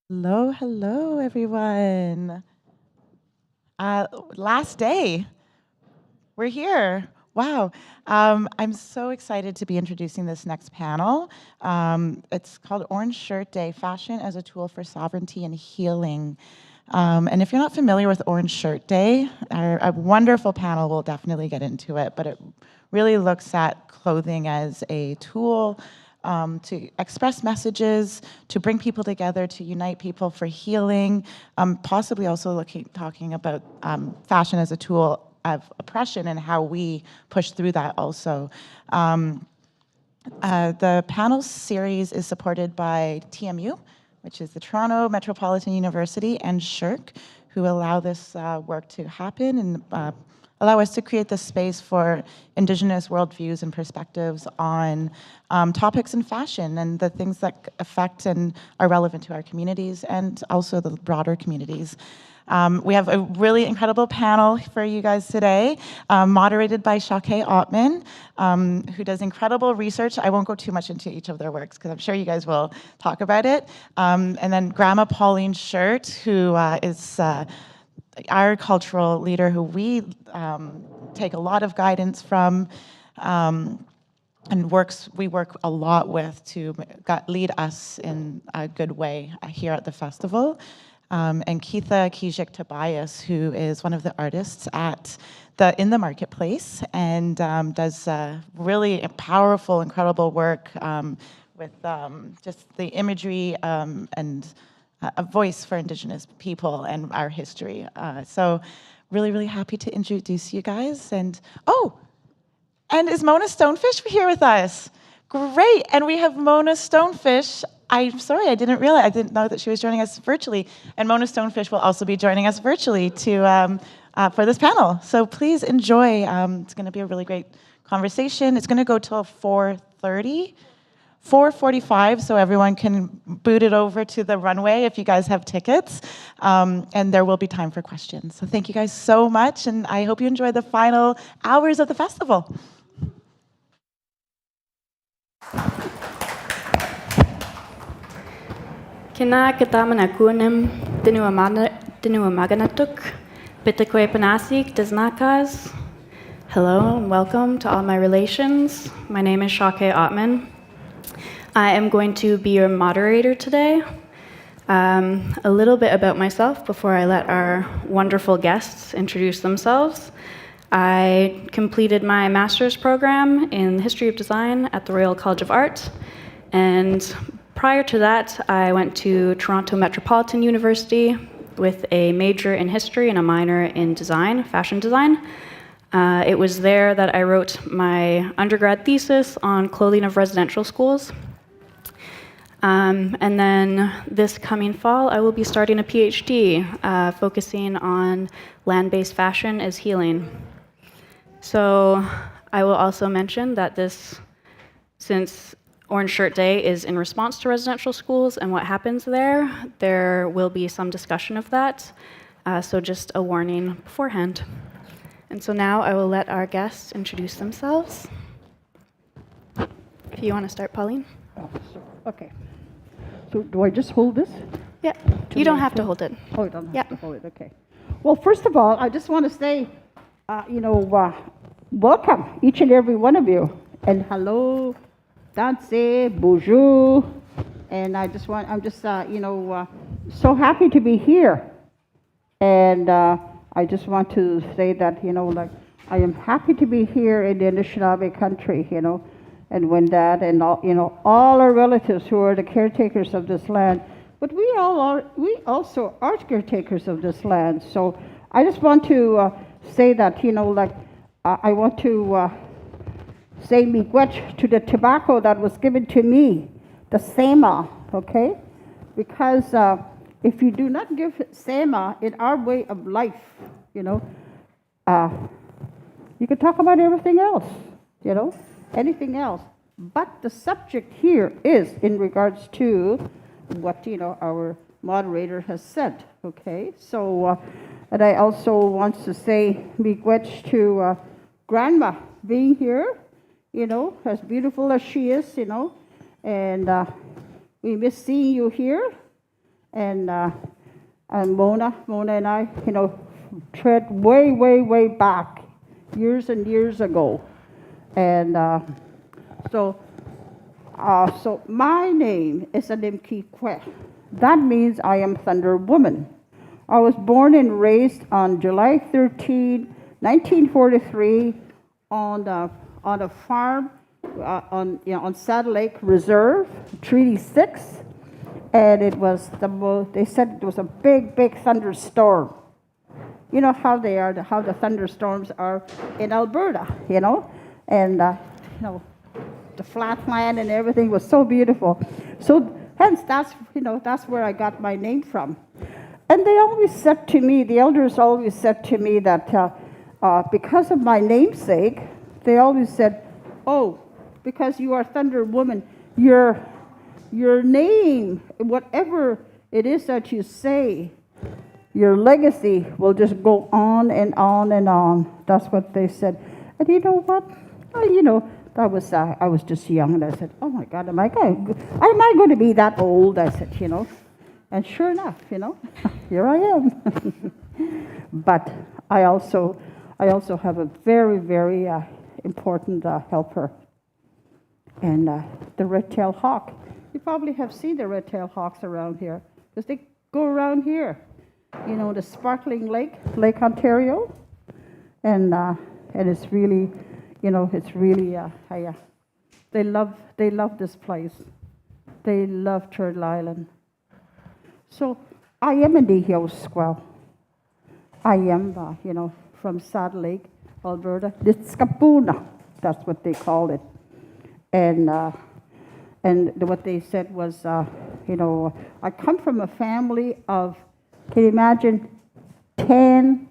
Hello, hello, everyone. Last day, we're here. Wow. I'm so excited to be introducing this next panel. It's called Orange Shirt Day, Fashion as a Tool for Sovereignty and Healing. And if you're not familiar with Orange Shirt Day, a wonderful panel will definitely get into it, but it really looks at clothing as a tool to express messages, to bring people together, to unite people for healing, possibly also talking about fashion as a tool of oppression and how we push through that also. The panel series is supported by TMU, which is the Toronto Metropolitan University, and SHIRK, who allow this work to happen and allow us to create this space for Indigenous worldviews and perspectives on topics in fashion and the things that affect and are relevant to our communities and also the broader communities. We have a really incredible panel for you guys today, moderated by Shawkay Ottmann, who does incredible research. I won't go too much into each of their works because I'm sure you guys will talk about it. And then Grandma Pauline Shirt, who is our cultural leader who we take a lot of guidance from and we work a lot with to lead us in a good way here at the festival. And Keitha Keeshig-Tobias, who is one of the artists in the marketplace and does really powerful, incredible work with just the imagery and a voice for Indigenous people and our history. So really, really happy to introduce you guys. And is Mona Stonefish here with us? Great, and we have Mona Stonefish. I'm sorry, I didn't know that she was joining us virtually. And Mona Stonefish will also be joining us virtually for this panel. So please enjoy. It's gonna be a really great conversation. It's gonna go till 4:30. 4:45, so everyone can boot it over to the runway if you guys have tickets, and there will be time for questions. So thank you guys so much, and I hope you enjoy the final hours of the festival. Kina katamana kunim dinu maganatuk bitakwe panasik desnakas. Hello and welcome to all my relations. My name is Shawkay Ottmann. I am going to be your moderator today. A little bit about myself before I let our wonderful guests introduce themselves. I completed my master's program in history of design at the Royal College of Art, and prior to that, I went to Toronto Metropolitan University with a major in history and a minor in design, fashion design. It was there that I wrote my undergrad thesis on clothing of residential schools. And then this coming fall, I will be starting a PhD focusing on land-based fashion as healing. So I will also mention that since Orange Shirt Day is in response to residential schools and what happens there will be some discussion of that. So just a warning beforehand. And so now I will let our guests introduce themselves. If you want to start, Pauline. Okay. So do I just hold this? Yeah, you don't have to hold it. Oh, you don't have to hold it, okay. Well, first of all, I just want to say, welcome, each and every one of you. And hello, danse, bonjour. And I'm just so happy to be here. And I just want to say that, I am happy to be here in the Anishinaabe country, and when that and all our relatives who are the caretakers of this land, but we also are caretakers of this land. So I just want to say that I want to say miigwech to the tobacco that was given to me, the sema, okay? Because if you do not give sema in our way of life, you could talk about everything else, anything else. But the subject here is in regards to what, our moderator has said, okay? So, and I also want to say miigwech to Grandma being here, as beautiful as she is, and we miss seeing you here. and Mona and I, tread way, way, way back, years and years ago. And so my name is Animkikwe. That means I am Thunder Woman. I was born and raised on July 13, 1943, on a farm on Saddle Lake Reserve, Treaty 6, and it was they said it was a big, big thunderstorm. You know how they are, how the thunderstorms are in Alberta, and the flat land and everything was so beautiful. So hence that's where I got my name from. And they always said to me, the elders always said to me that because of my namesake, they always said, oh, because you are Thunder Woman, your name, whatever it is that you say, your legacy will just go on and on and on. That's what they said. And you know what? That was I was just young, and I said, oh my God, am I going to be that old? I said, and sure enough, here I am. But I also have a very, very important helper, and the red-tailed hawk. You probably have seen the red-tailed hawks around here, because they go around here. The sparkling lake, Lake Ontario, and it's really, they love this place. They love Turtle Island. So I am a Nihio Squaw. I am, from Saddle Lake, Alberta. Ditskapuna, that's what they called it. And what they said was, I come from a family of, can you imagine, 10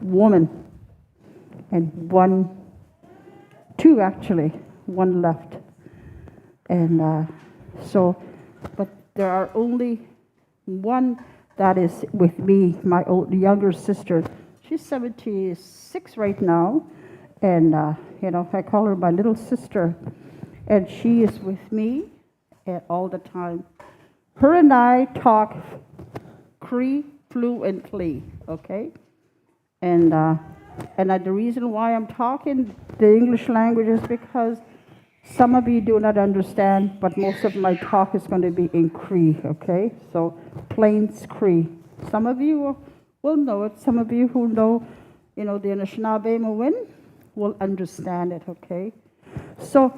women, and two actually, one left. And but there are only one that is with me, my younger sister. She's 76 right now, and I call her my little sister, and she is with me all the time. Her and I talk Cree fluently, okay? And the reason why I'm talking the English language is because some of you do not understand, but most of my talk is going to be in Cree, okay? So, Plains Cree. Some of you will know it. Some of you who know, the Anishinaabe Mawin will understand it, okay? So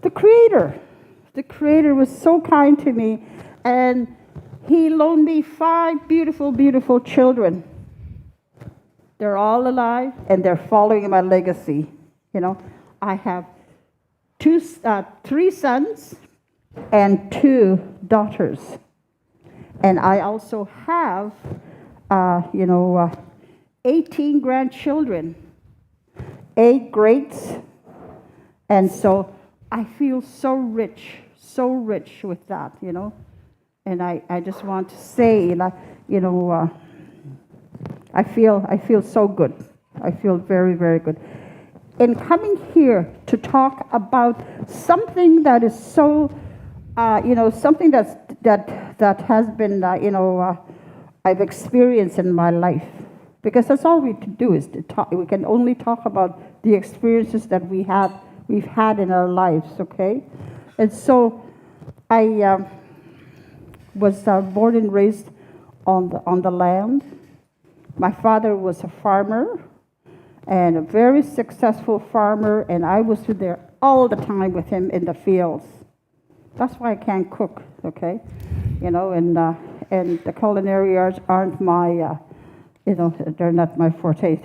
the Creator was so kind to me, and He loaned me 5 beautiful, beautiful children. They're all alive, and they're following my legacy. I have 3 sons and 2 daughters. And I also have, 18 grandchildren, 8 greats. And so I feel so rich with that, And I just want to say, I feel so good. I feel very, very good. In coming here to talk about something that is so, something that has been, I've experienced in my life. Because that's all we can do is to talk. We can only talk about the experiences that we've had in our lives, okay? And so I was born and raised on the land. My father was a farmer, and a very successful farmer, and I was there all the time with him in the fields. That's why I can't cook, okay? And the culinary arts aren't my, they're not my forte.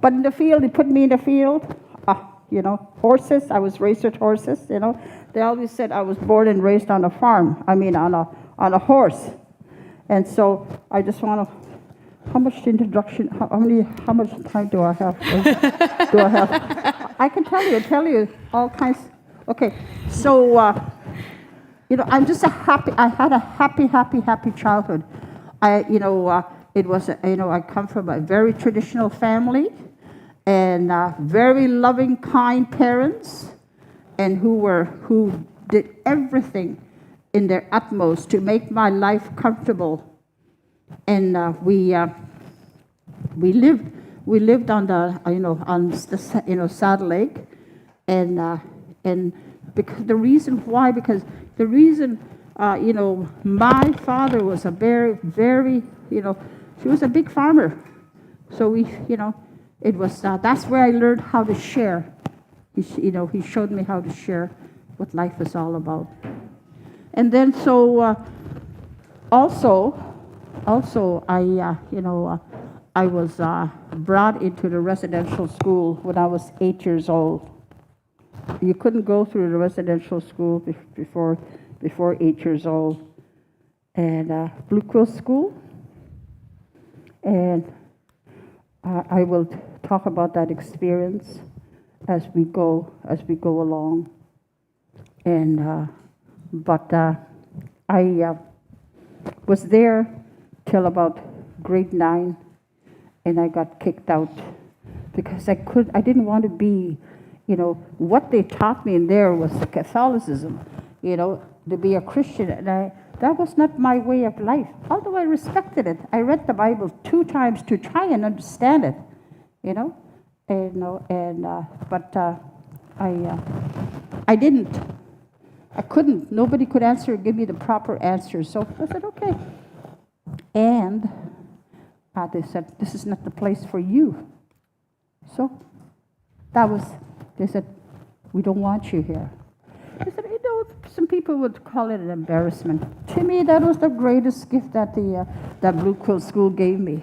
But in the field, they put me in the field. Horses. I was raised with horses. They always said I was born and raised on a farm. I mean, on a horse. And so I just want to. How much introduction? How much time do I have? I can tell you all kinds. Okay, so I'm just I had a happy childhood. It was I come from a very traditional family, and very loving, kind parents, and who did everything in their utmost to make my life comfortable. And we lived on the Saddle Lake, and because the reason my father was a very he was a big farmer, so it was that's where I learned how to share. He showed me how to share what life is all about. And then also I was brought into the residential school when I was 8 years old. You couldn't go through the residential school before 8 years old. And Blue Quill School. And I will talk about that experience as we go along. And but I was there till about grade 9, and I got kicked out because I didn't want to be, what they taught me in there was the Catholicism, to be a Christian, and that was not my way of life. Although I respected it, I read the Bible 2 times to try and understand it, but I didn't. I couldn't. Nobody could give me the proper answer. So I said, okay. And they said, this is not the place for you. So they said, we don't want you here. I said, some people would call it an embarrassment. To me, that was the greatest gift that that Blue Quill School gave me.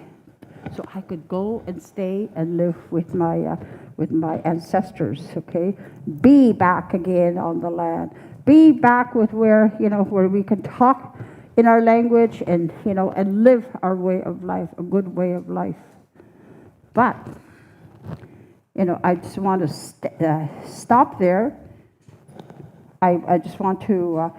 So I could go and stay and live with my ancestors, okay? Be back again on the land. Be back with where we can talk in our language and live our way of life, a good way of life. But I just want to stop there. I just want to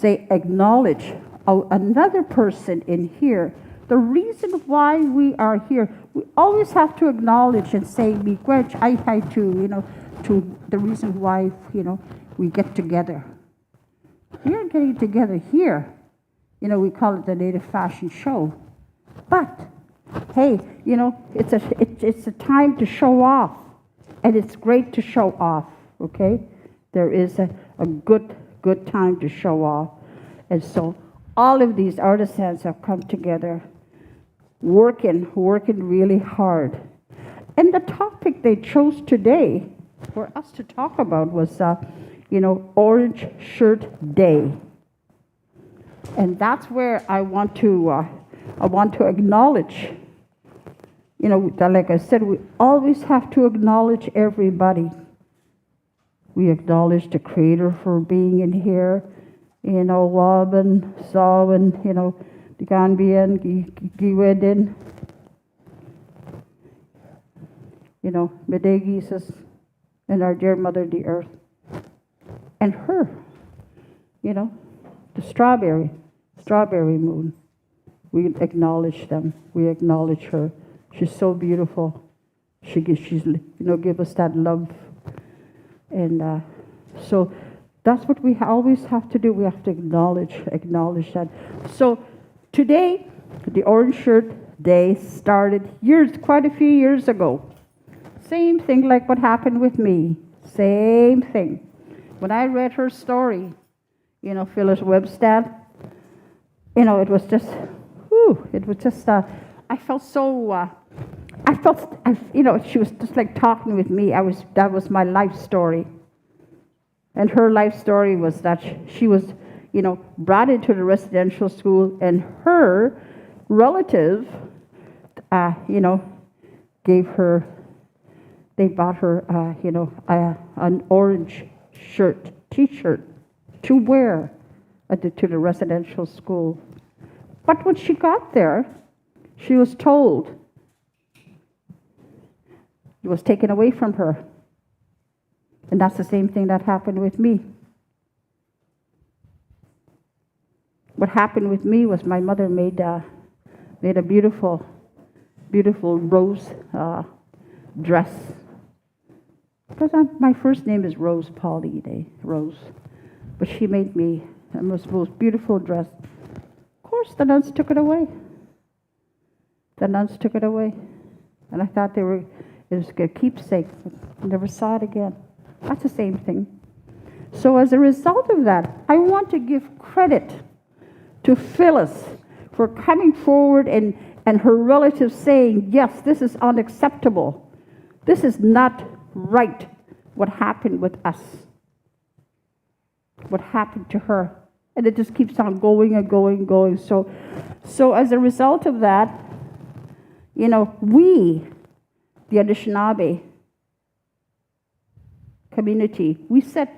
acknowledge another person in here. The reason why we are here, we always have to acknowledge and say, miigwech ai to the reason why we get together. We are getting together here. We call it the Native Fashion Show. But hey, it's a time to show off, and it's great to show off. Okay, there is a good time to show off, and so all of these artisans have come together, working really hard. And the topic they chose today for us to talk about was, Orange Shirt Day. And that's where I want to acknowledge, like I said, we always have to acknowledge everybody. We acknowledge the Creator for being in here, Waban, Sawan, the Ganbian, Giwedin, Medegisus, and our dear Mother, the Earth. And her, the strawberry moon. We acknowledge them. We acknowledge her. She's so beautiful. She's give us that love. And so that's what we always have to do. We have to acknowledge that. So today, the Orange Shirt Day started quite a few years ago. Same thing like what happened with me. Same thing. When I read her story, Phyllis Webstad, it was just, I felt so, she was just like talking with me. That was my life story. And her life story was that she was, brought into the residential school, and her relative, they bought her, an orange t-shirt to wear to the residential school. But when she got there, she was told it was taken away from her. And that's the same thing that happened with me. What happened with me was my mother made a beautiful rose dress. Because my first name is Rose Pauline, Rose. But she made me the most beautiful dress. Of course, the nuns took it away. The nuns took it away. And I thought it was a keepsake. I never saw it again. That's the same thing. So as a result of that, I want to give credit to Phyllis for coming forward and her relatives saying, yes, this is unacceptable. This is not right, what happened with us. What happened to her. And it just keeps on going and going and going. So as a result of that, we, the Anishinaabe community, we said,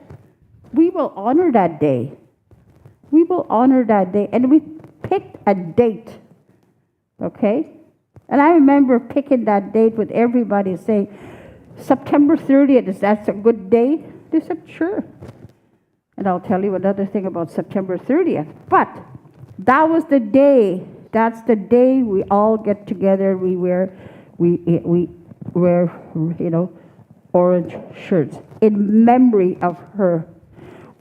we will honor that day. We will honor that day. And we picked a date, okay? And I remember picking that date with everybody saying, September 30th, is that a good day? They said, sure. And I'll tell you another thing about September 30th. But that was the day. That's the day we all get together. We wear, orange shirts in memory of her.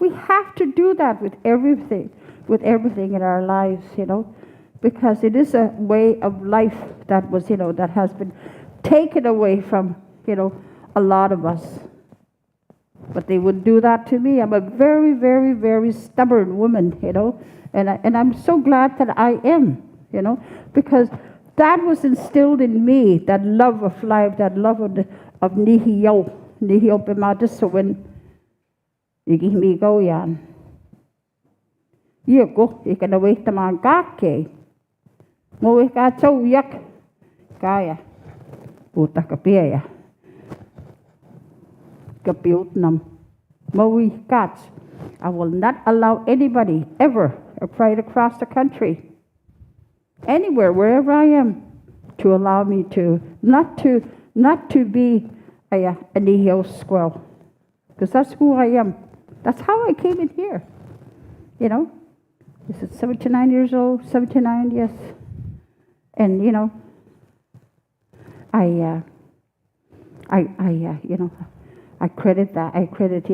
We have to do that with everything in our lives, because it is a way of life that was, that has been taken away from, a lot of us. But they would do that to me. I'm a very, very, very stubborn woman, and I'm so glad that I am, because that was instilled in me, that love of life, that love of Nihio Pemadisowen, Igimigo yan. Yoko, ikanaway taman kake. Mowe ka chow yak. Kaya. Uta kapia. Kapiutnam. Mowe kats. I will not allow anybody ever right across the country, anywhere, wherever I am, to allow me to not to be a nihil squirrel, because that's who I am. That's how I came in here. Is it 79 years old? 79, yes. And I credit that. I credit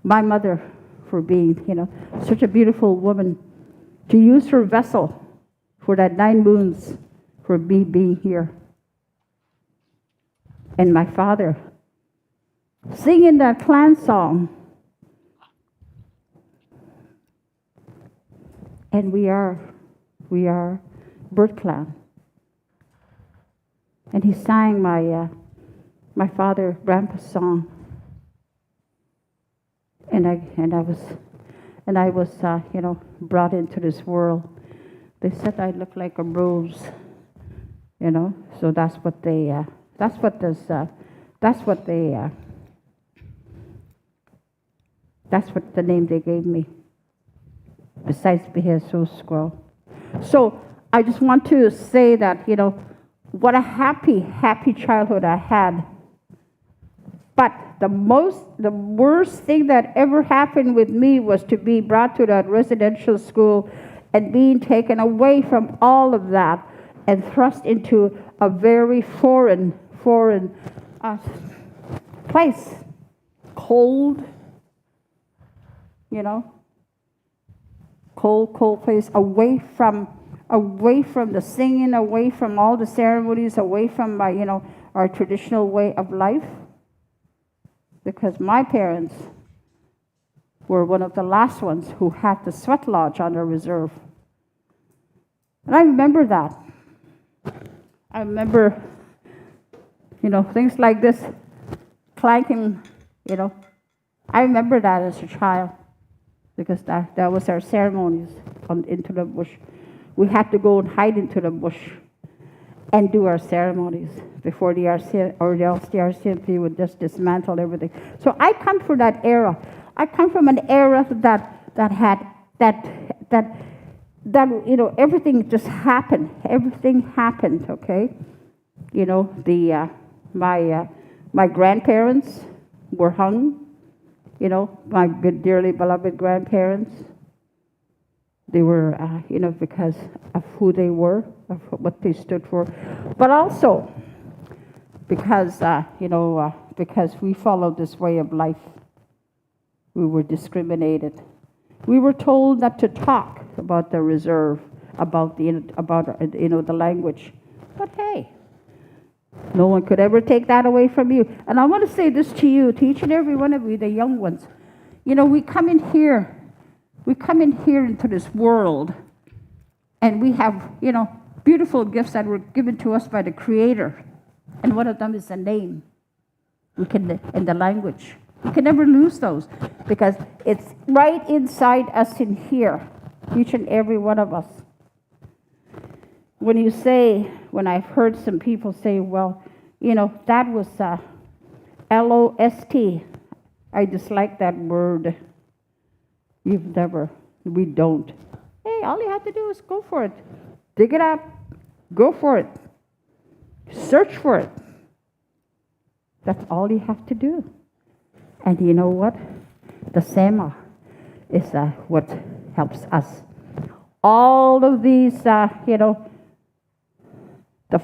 my mother for being such a beautiful woman, to use her vessel for that 9 moons for me being here. And my father singing that clan song. And we are Bird Clan. And he sang my father, Grandpa's song. And I was brought into this world. They said I look like a rose, So that's what the name they gave me. Besides being a squirrel. So I just want to say that, what a happy childhood I had. But the worst thing that ever happened with me was to be brought to that residential school and being taken away from all of that and thrust into a very foreign place. Cold, cold place, away from the singing, away from all the ceremonies, away from our traditional way of life. Because my parents were one of the last ones who had the sweat lodge on their reserve. And I remember that. I remember, things like this clanking, I remember that as a child, because that was our ceremonies into the bush. We had to go and hide into the bush and do our ceremonies before the RCMP would just dismantle everything. So I come from that era. I come from an era that had everything just happened. Everything happened. Okay, my grandparents were hung. My dearly beloved grandparents. They were, because of who they were, of what they stood for, but also because, because we followed this way of life, we were discriminated. We were told not to talk about the reserve, about the language. But hey, no one could ever take that away from you. And I want to say this to you, to each and every one of you, the young ones. We come in here into this world, and we have, beautiful gifts that were given to us by the Creator. And one of them is the name. And the language. We can never lose those, because it's right inside us in here, each and every one of us. When I've heard some people say, well, that was L-O-S-T. I dislike that word. We don't. Hey, all you have to do is go for it. Dig it up. Go for it. Search for it. That's all you have to do. And you know what? The Sema is what helps us. All of these, the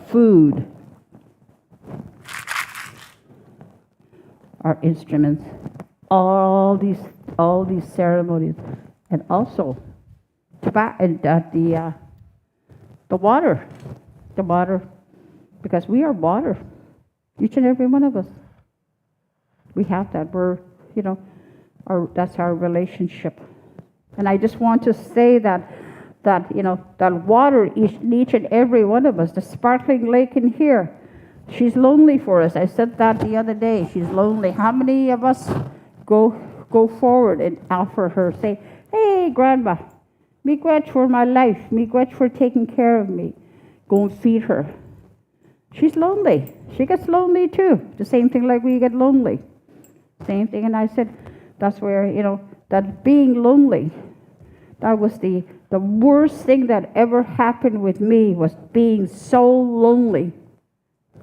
food, our instruments, all these ceremonies, and also the water, because we are water, each and every one of us. We have that. That's our relationship. And I just want to say that water, each and every one of us, the sparkling lake in here, she's lonely for us. I said that the other day. She's lonely. How many of us go forward and offer her, say, hey, Grandma, me grateful for my life. Me grateful for taking care of me. Go and feed her. She's lonely. She gets lonely too. The same thing like we get lonely. Same thing. And I said, that's where, that being lonely, that was the worst thing that ever happened with me, was being so lonely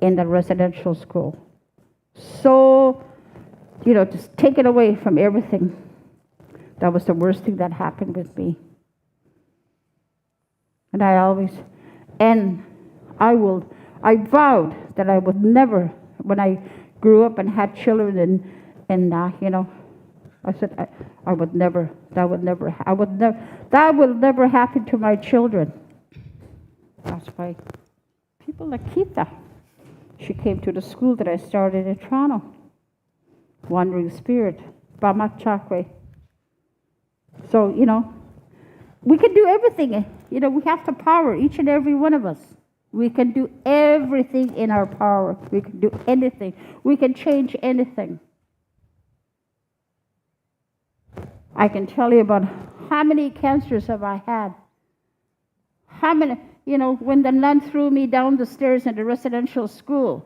in the residential school. So, just taken away from everything. That was the worst thing that happened with me. And I vowed that I would never, when I grew up and had children, and I said I would never, that will never happen to my children. That's why people like Keitha, she came to the school that I started in Toronto, Wandering Spirit, Bamak Chakwe. So, we can do everything. We have the power, each and every one of us. We can do everything in our power. We can do anything. We can change anything. I can tell you about how many cancers have I had. How many, when the nun threw me down the stairs in the residential school,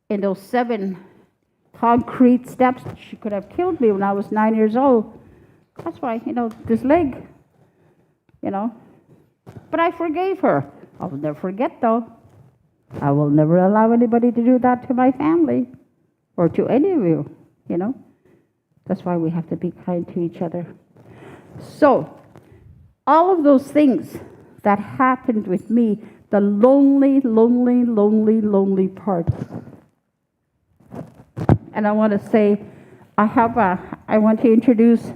in those 7 concrete steps, she could have killed me when I was 9 years old. That's why, this leg, But I forgave her. I will never forget, though. I will never allow anybody to do that to my family or to any of you, That's why we have to be kind to each other. So, all of those things that happened with me, the lonely, lonely, lonely, lonely part. And I want to say, I want to introduce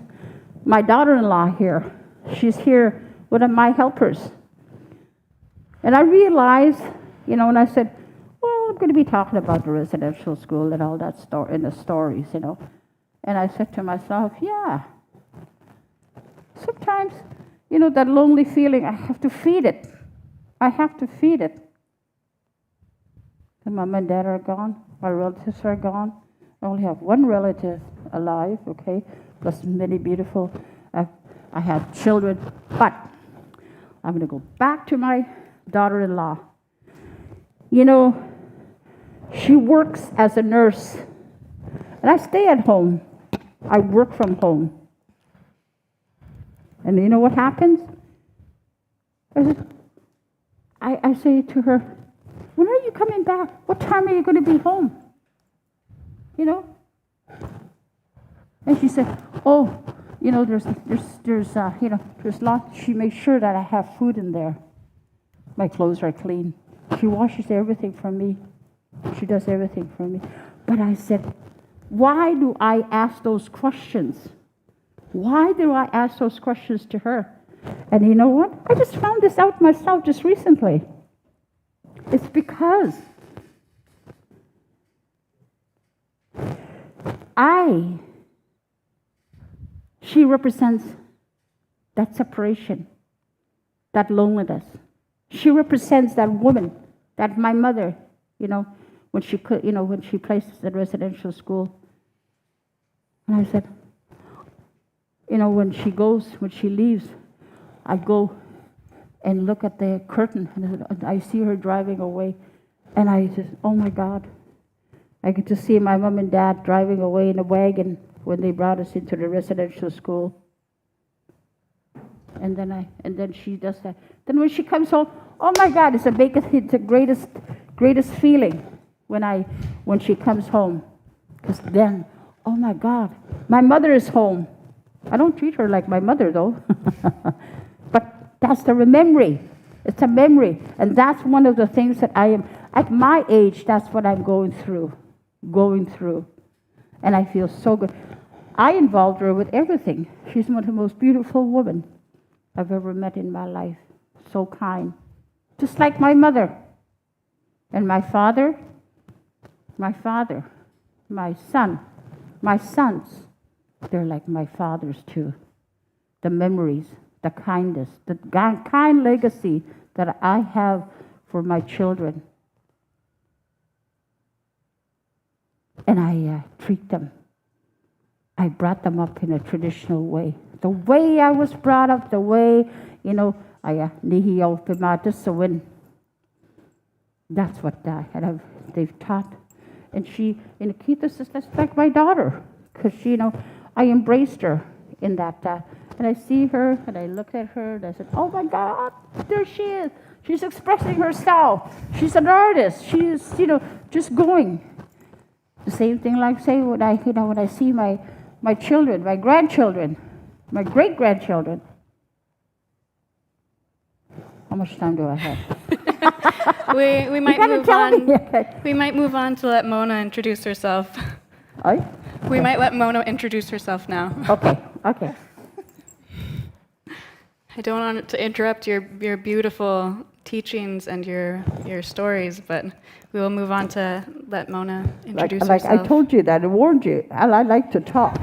my daughter-in-law here. She's here, one of my helpers. And I realized, when I said, well, I'm going to be talking about the residential school and all that in the stories, And I said to myself, yeah, sometimes, that lonely feeling, I have to feed it. I have to feed it. And Mom and Dad are gone. My relatives are gone. I only have one relative alive, okay, plus many beautiful, I have children. But I'm going to go back to my daughter-in-law. She works as a nurse, and I stay at home. I work from home. And you know what happens? I say to her, when are you coming back? What time are you going to be home? And she said, oh, there's lots. She makes sure that I have food in there. My clothes are clean. She washes everything for me. She does everything for me. But I said, why do I ask those questions? Why do I ask those questions to her? And you know what? I just found this out myself just recently. It's because she represents that separation, that loneliness. She represents that woman, that my mother, when she could, when she placed us in residential school. And I said, when she leaves, I go and look at the curtain, and I see her driving away. And I said, oh my God, I get to see my mom and dad driving away in a wagon when they brought us into the residential school. And then she does that. Then when she comes home, oh my God, it's the greatest feeling when she comes home. Because then, oh my God, my mother is home. I don't treat her like my mother though. But that's the memory. It's a memory. And that's one of the things that I am, at my age, that's what I'm going through. And I feel so good. I involved her with everything. She's one of the most beautiful women I've ever met in my life. So kind. Just like my mother. And my father, my sons, they're like my fathers too. The memories, the kindness, the kind legacy that I have for my children. And I treat them. I brought them up in a traditional way. The way I was brought up, the way, nihiyaw pimatis sawin. That's what they've taught. And Keitha is like my daughter. Because I embraced her in that. And I see her, and I look at her, and I said, oh my God, there she is. She's expressing herself. She's an artist. She's, just going. The same thing like say when I see my children, my grandchildren, my great-grandchildren. How much time do I have? we might move on. We might move on to let Mona introduce herself. Aye? We might let Mona introduce herself now. Okay. I don't want to interrupt your beautiful teachings and your stories, but we will move on to let Mona introduce herself. Like I told you that, I warned you. I like to talk.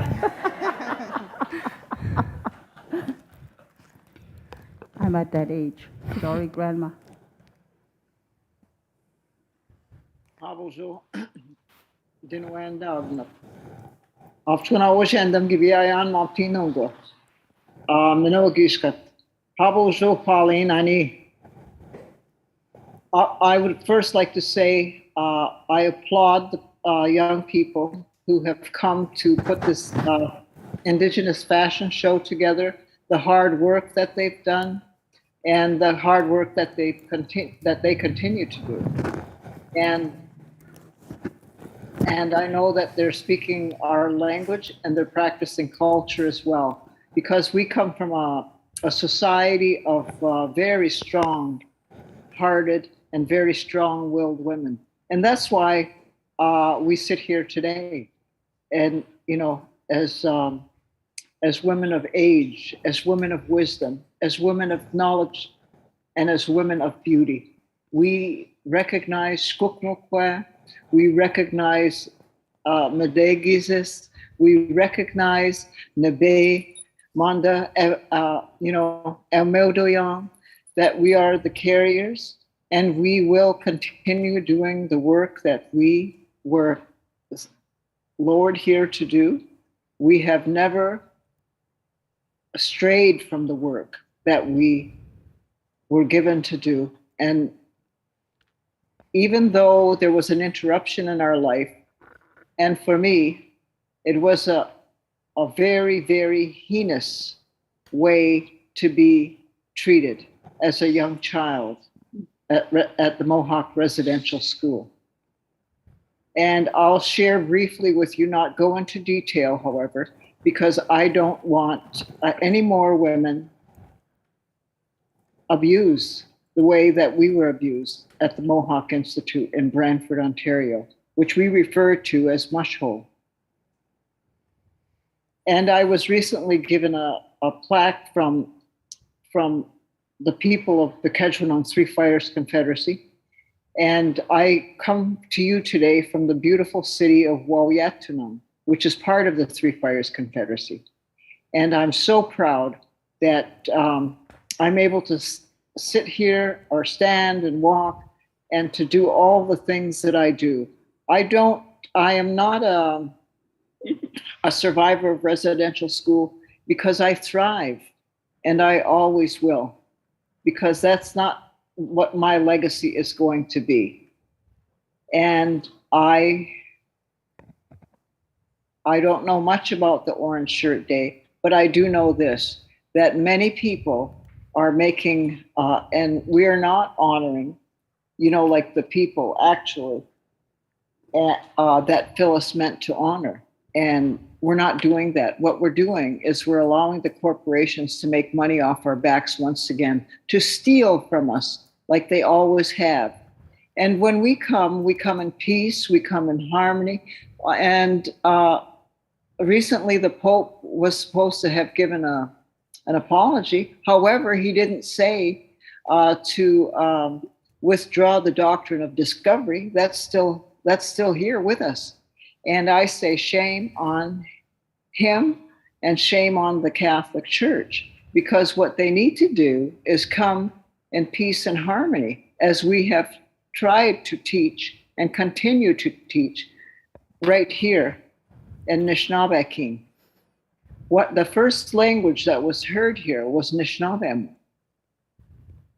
I'm at that age. Sorry, Grandma. Habuzo dinwenda After was endem gibiayan Martinongo. Minogiskat. Habuzo Pauline Ani. I would first like to say I applaud the young people who have come to put this Indigenous fashion show together, the hard work that they've done, and the hard work that they continue to do. And I know that they're speaking our language and they're practicing culture as well, because we come from a society of very strong-hearted and very strong-willed women. And that's why we sit here today. And, as women of age, as women of wisdom, as women of knowledge, and as women of beauty. We recognize Skukmukwe, we recognize Medegizis, we recognize Nebe, Manda, Elmeodoyan, that we are the carriers, and we will continue doing the work that we were lowered here to do. We have never strayed from the work that we were given to do. And even though there was an interruption in our life, and for me, it was a very, very heinous way to be treated as a young child at the Mohawk Residential School. And I'll share briefly with you, not go into detail, however, because I don't want any more women abused the way that we were abused at the Mohawk Institute in Brantford, Ontario, which we refer to as mushhole. And I was recently given a plaque from the people of the Quechuanon Three Fires Confederacy. And I come to you today from the beautiful city of Wauyatunum, which is part of the Three Fires Confederacy. And I'm so proud that I'm able to sit here or stand and walk and to do all the things that I do. I am not a survivor of residential school because I thrive, and I always will, because that's not what my legacy is going to be. And I don't know much about the Orange Shirt Day, but I do know this, that many people are making, and we're not honoring, like the people actually that Phyllis meant to honor. And we're not doing that. What we're doing is we're allowing the corporations to make money off our backs once again, to steal from us like they always have. And when we come in peace, we come in harmony. And recently the Pope was supposed to have given an apology. However, he didn't say to withdraw the doctrine of discovery. That's still here with us. And I say shame on him and shame on the Catholic Church, because what they need to do is come in peace and harmony, as we have tried to teach and continue to teach right here in Anishinaabe. What the first language that was heard here was Anishinaabe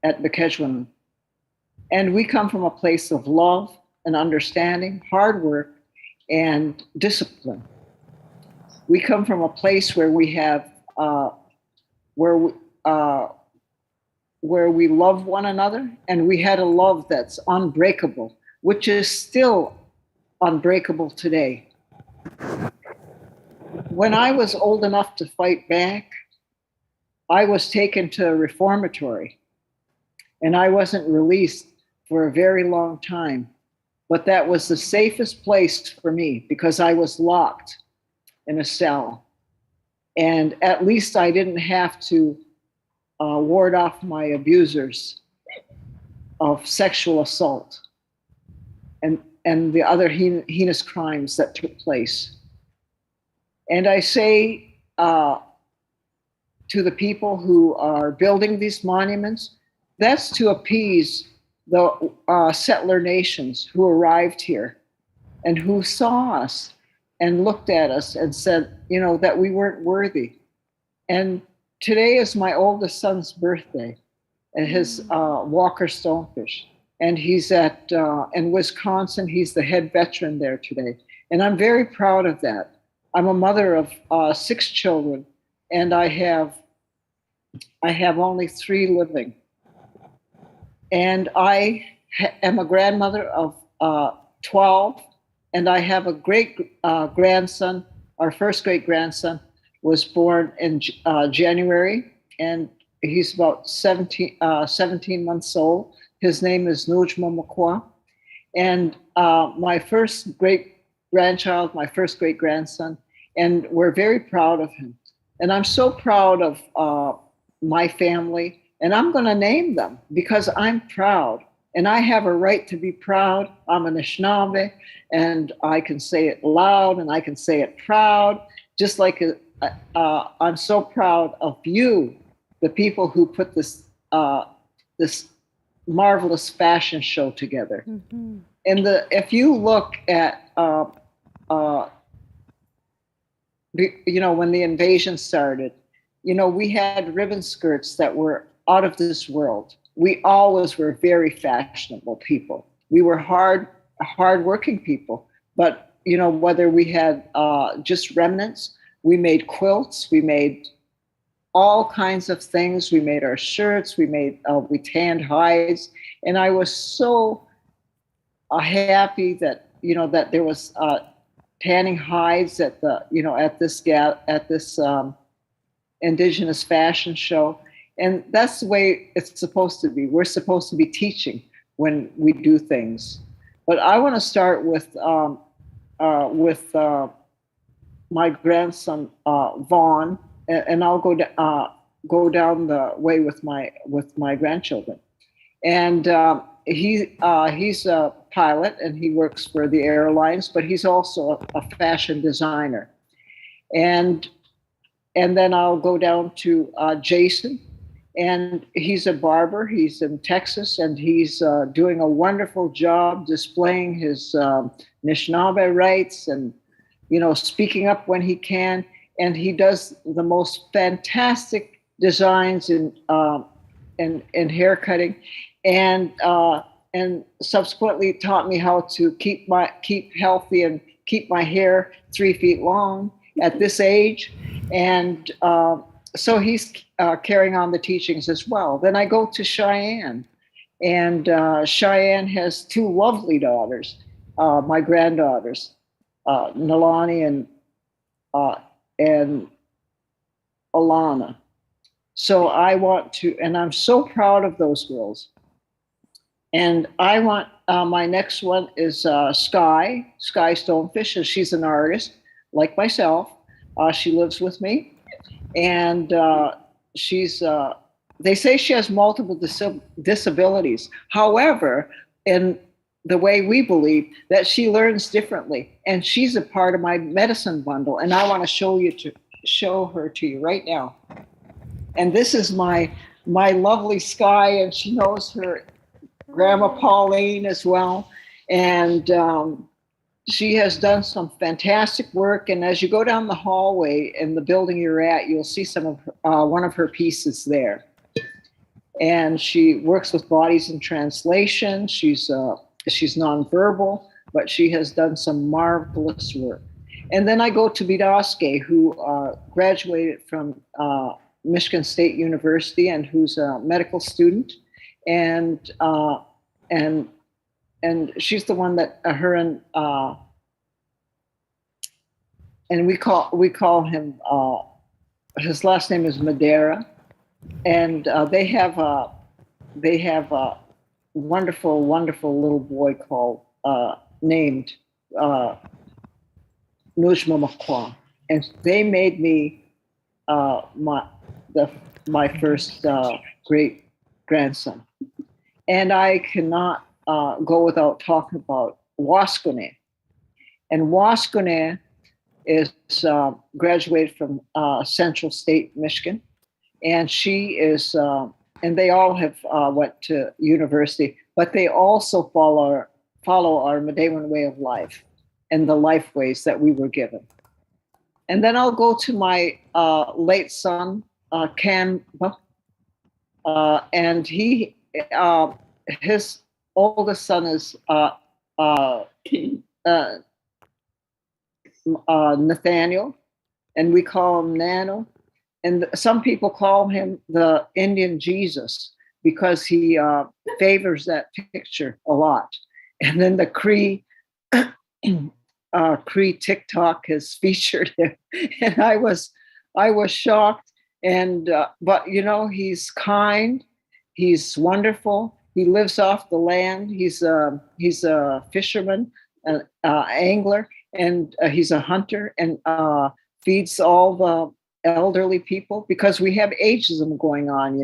at Quechuanon. And we come from a place of love and understanding, hard work, and discipline. We come from a place where we have, where we love one another, and we had a love that's unbreakable, which is still unbreakable today. When I was old enough to fight back, I was taken to a reformatory, and I wasn't released for a very long time. But that was the safest place for me because I was locked in a cell. And at least I didn't have to ward off my abusers of sexual assault and the other heinous crimes that took place. And I say to the people who are building these monuments, that's to appease the settler nations who arrived here and who saw us and looked at us and said, that we weren't worthy. And today is my oldest son's birthday, and his Walker Stonefish. And he's in Wisconsin. He's the head veteran there today. And I'm very proud of that. I'm a mother of 6 children, and I have only 3 living. And I am a grandmother of 12, and I have a great grandson. Our first great grandson was born in January, and he's about 17 months old. His name is Nujmamakwa. And my first great grandchild, my first great grandson, and we're very proud of him. And I'm so proud of my family. And I'm going to name them because I'm proud, and I have a right to be proud. I'm an Anishinaabe, and I can say it loud, and I can say it proud, just like I'm so proud of you, the people who put this marvelous fashion show together. Mm-hmm. And if you look at when the invasion started, we had ribbon skirts that were out of this world. We always were very fashionable people. We were hard-working people. But, whether we had just remnants, we made quilts, we made all kinds of things. We made our shirts, we tanned hides. And I was so happy that, that there was tanning hides at this Indigenous fashion show. And that's the way it's supposed to be. We're supposed to be teaching when we do things. But I want to start with my grandson Vaughn, and I'll go down the way with my grandchildren. And he's a pilot and he works for the airlines, but he's also a fashion designer. And then I'll go down to Jason, and he's a barber. He's in Texas, and he's doing a wonderful job displaying his Anishinaabe rights and, speaking up when he can. And he does the most fantastic designs in hair cutting, and subsequently taught me how to keep healthy and keep my hair 3 feet long at this age. And so he's carrying on the teachings as well. Then I go to Cheyenne, and Cheyenne has 2 lovely daughters, my granddaughters, Nalani and Alana. So I want to, and I'm so proud of those girls. And I want, my next one is Sky Stonefish, and she's an artist like myself. She lives with me, and she's, they say she has multiple disabilities. However, in the way we believe, that she learns differently, and she's a part of my medicine bundle, and I want to show her to you right now. And this is my lovely Sky, and she knows her Grandma Pauline as well. And she has done some fantastic work. And as you go down the hallway in the building you're at, you'll see some of one of her pieces there. And she works with bodies in translation. She's nonverbal, but she has done some marvelous work. And then I go to Bidaske, who graduated from Michigan State University and who's a medical student. And she's the one that her and we call him, his last name is Moderator, and they have a wonderful little boy called named Nujmamakwa, and they made me my first great grandson. And I cannot go without talking about Waskune. And Waskune is graduated from Central State, Michigan. And she is, and they all have went to university, but they also follow our Medewan way of life and the life ways that we were given. And then I'll go to my late son, Kamba, and his oldest son is Nathaniel, and we call him Nano. And some people call him the Indian Jesus because he favors that picture a lot. And then the Cree TikTok has featured him, and I was shocked. And but he's kind, he's wonderful. He lives off the land. He's a fisherman, an angler, and he's a hunter, and feeds all the elderly people because we have ageism going on,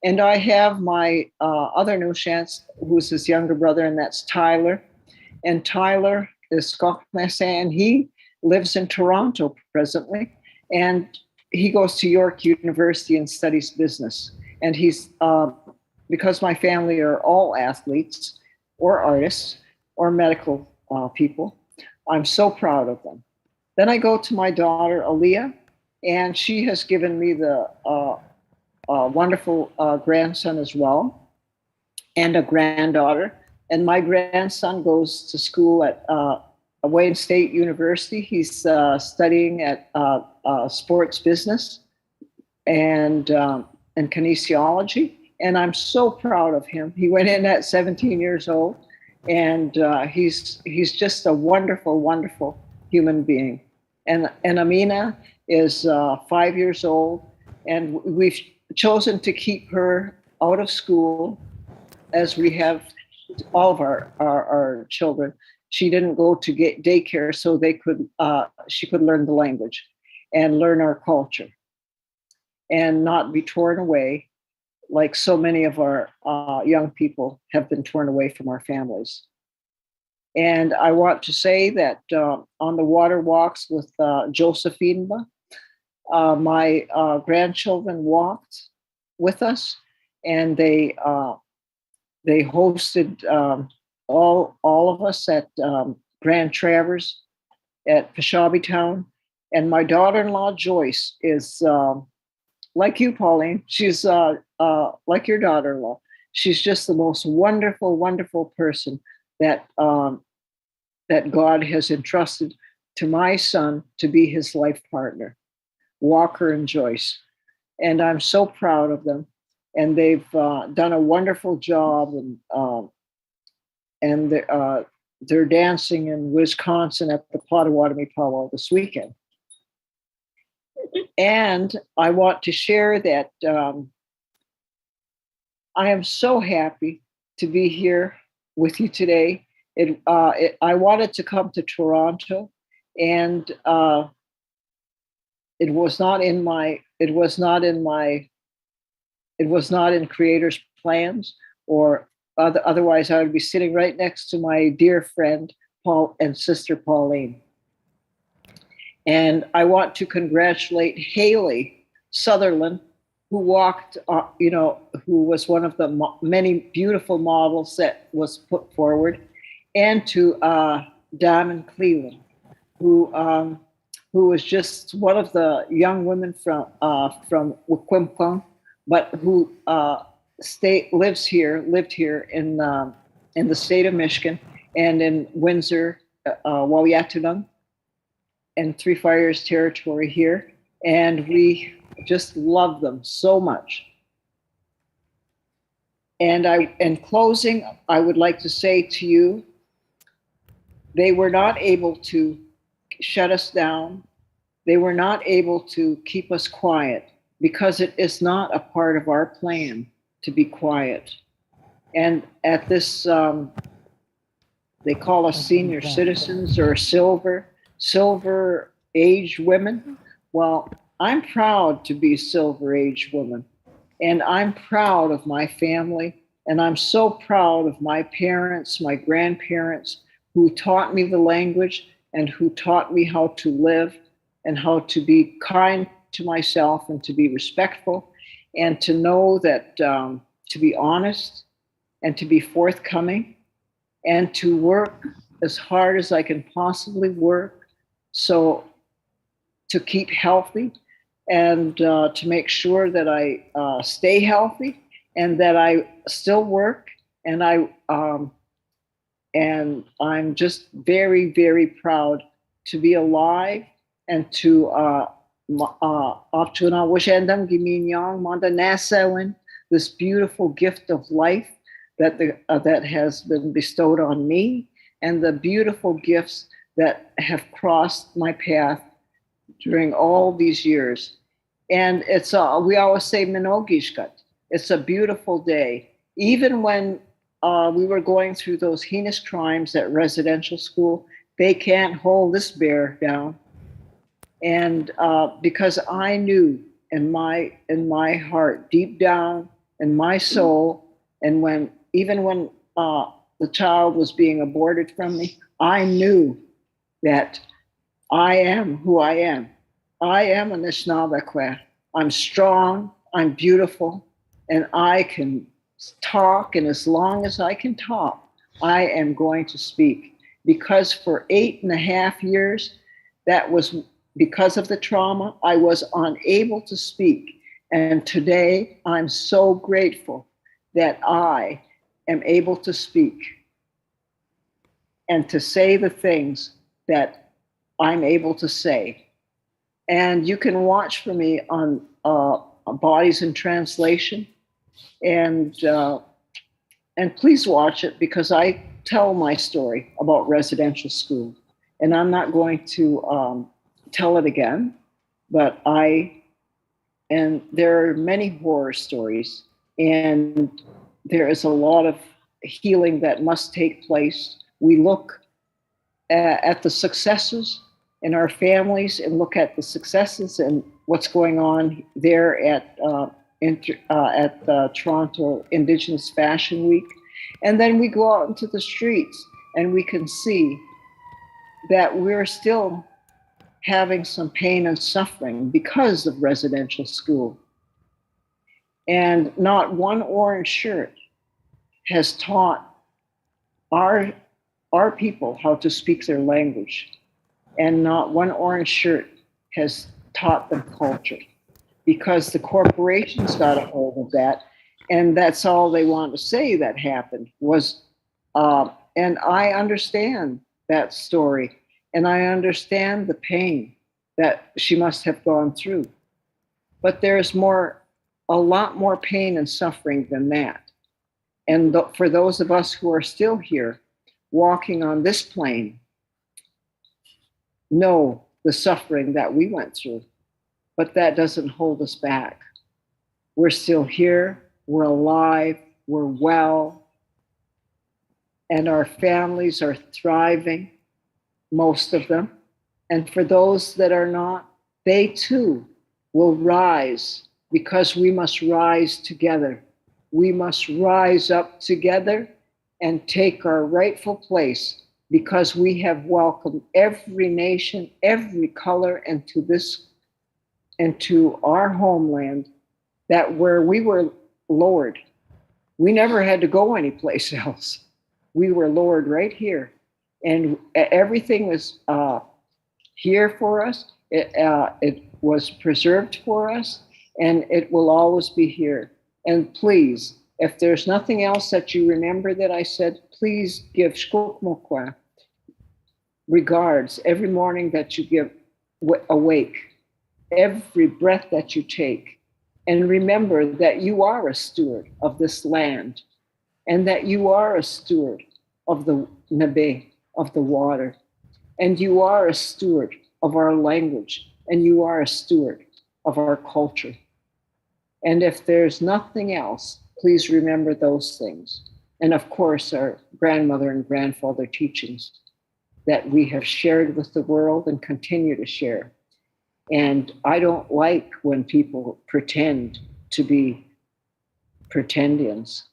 And I have my other Nushants, who's his younger brother, and that's Tyler. And Tyler is Skoknese, and he lives in Toronto presently. And he goes to York University and studies business. And he's, because my family are all athletes or artists or medical people, I'm so proud of them. Then I go to my daughter, Aaliyah, and she has given me the wonderful grandson as well, and a granddaughter. And my grandson goes to school at Wayne State University. He's studying at sports business and kinesiology. And I'm so proud of him. He went in at 17 years old, and he's just a wonderful, wonderful human being. And Amina is 5 years old, and we've chosen to keep her out of school, as we have all of our children, she didn't go to daycare so she could learn the language and learn our culture and not be torn away like so many of our young people have been torn away from our families. And I want to say that on the water walks with Josephine, my grandchildren walked with us, and they hosted all of us at Grand Traverse at Peshabi Town. And my daughter-in-law Joyce is like you, Pauline. She's like your daughter-in-law. She's just the most wonderful, wonderful person that that God has entrusted to my son to be his life partner, Walker and Joyce. And I'm so proud of them. And they've done a wonderful job, and they're dancing in Wisconsin at the Potawatomi Powwow this weekend. And I want to share that I am so happy to be here with you today. I wanted to come to Toronto, and it was not in Creator's plans, or otherwise I would be sitting right next to my dear friend Paul and sister Pauline. And I want to congratulate Haley Sutherland, who walked, who was one of the many beautiful models that was put forward, and to Diamond Cleveland, who was just one of the young women from Wikwemkwang, but who lived here in the state of Michigan and in Windsor, Wauyatunung, and Three Fires territory here. And we just love them so much. And in closing, I would like to say to you, they were not able to shut us down. They were not able to keep us quiet, because it is not a part of our plan to be quiet. And at this, they call us senior citizens or silver age women. Well, I'm proud to be silver age woman, and I'm proud of my family, and I'm so proud of my parents, my grandparents, who taught me the language and who taught me how to live and how to be kind to myself and to be respectful, and to know that to be honest and to be forthcoming and to work as hard as I can possibly work, so to keep healthy and to make sure that I stay healthy and that I still work. And I'm just very, very proud to be alive and to this beautiful gift of life that has been bestowed on me, and the beautiful gifts that have crossed my path during all these years. And it's we always say Minogishkat. It's a beautiful day. Even when we were going through those heinous crimes at residential school, they can't hold this bear down. And because I knew in my heart, deep down in my soul, and even when the child was being aborted from me, I knew that I am who I am. I am an Anishinaabe. I'm strong, I'm beautiful, and I can talk, and as long as I can talk, I am going to speak. Because for 8.5 years, that was because of the trauma, I was unable to speak. And today, I'm so grateful that I am able to speak and to say the things that I'm able to say. And you can watch for me on Bodies in Translation, and please watch it, because I tell my story about residential school, and I'm not going to tell it again, but there are many horror stories, and there is a lot of healing that must take place. We look at the successes in our families and look at the successes and what's going on there at the Toronto Indigenous Fashion Week. And then we go out into the streets and we can see that we're still having some pain and suffering because of residential school. And not one orange shirt has taught our people how to speak their language. And not one orange shirt has taught them culture, because the corporations got a hold of that. And that's all they want to say that happened was, and I understand that story. And I understand the pain that she must have gone through. But there's a lot more pain and suffering than that. And for those of us who are still here, walking on this plane, know the suffering that we went through. But that doesn't hold us back. We're still here, we're alive, we're well, and our families are thriving, most of them. And for those that are not, they too will rise, because we must rise together. We must rise up together and take our rightful place, because we have welcomed every nation, every color into our homeland, that where we were lowered. We never had to go anyplace else. We were lowered right here. And everything was here for us. It was preserved for us, and it will always be here. And please, if there's nothing else that you remember that I said, please give Shkukmokwa regards every morning that you give awake, every breath that you take. And remember that you are a steward of this land, and that you are a steward of the Nabe, of the water, and you are a steward of our language, and you are a steward of our culture. And if there's nothing else, please remember those things. And of course, our grandmother and grandfather teachings that we have shared with the world and continue to share. And I don't like when people pretend to be pretendians,